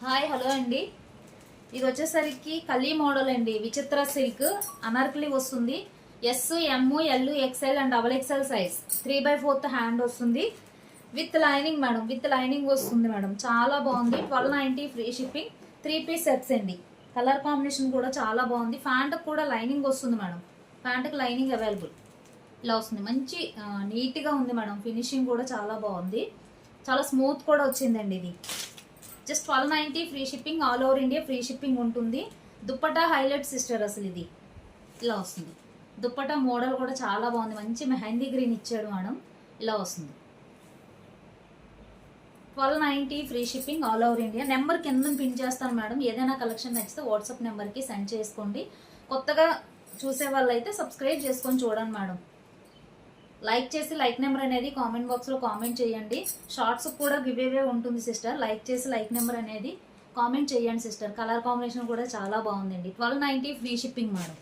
Hi hello అండి. ఇది వచ్చేసరికి కలీ మోడల్ అండి. విచిత్ర సిల్క్ అనార్కలి వస్తుంది. S, M, L, XL and double XL size 3/4 hand వస్తుంది. With lining madam, with lining వస్తుంది మేడం. చాలా బాగుంది. 1290 ఫ్రీ షిప్పింగ్. 3 పీస్ సెట్స్ అండి. కలర్ కాంబినేషన్ కూడా చాలా బాగుంది. ప్యాంట్కి కూడా లైనింగ్ వస్తుంది మేడం. ప్యాంట్కి లైనింగ్ అవైలబుల్ ఇలా వస్తుంది. మంచి నీట్గా ఉంది మేడం. ఫినిషింగ్ కూడా చాలా బాగుంది. చాలా స్మూత్ కూడా వచ్చిందండి. ఇది just 1290 free shipping. All over India free shipping ఉంటుంది. Dupatta highlight sister. అసలు ఇది ఇలా వస్తుంది. దుప్పటా మోడల్ కూడా చాలా బాగుంది. మంచి మెహందీ గ్రీన్ ఇచ్చాడు మేడం. ఇలా వస్తుంది. 1290 free shipping. All over India. Number కింద పిన్ చేస్తాను మేడం. ఏదైనా కలెక్షన్ నచ్చితే వాట్సాప్ నెంబర్కి సెండ్ చేసుకోండి. కొత్తగా చూసే వాళ్ళు అయితే సబ్స్క్రైబ్ చేసుకొని చూడండి మేడం. లైక్ చేసి లైక్ నెంబర్ అనేది కామెంట్ బాక్స్లో కామెంట్ చేయండి. షార్ట్స్ కూడా గివ్ అవే ఉంటుంది సిస్టర్. లైక్ చేసి లైక్ నెంబర్ అనేది కామెంట్ చేయండి సిస్టర్. కలర్ కాంబినేషన్ కూడా చాలా బాగుందండి. 1290 ఫ్రీ షిప్పింగ్ మేడం.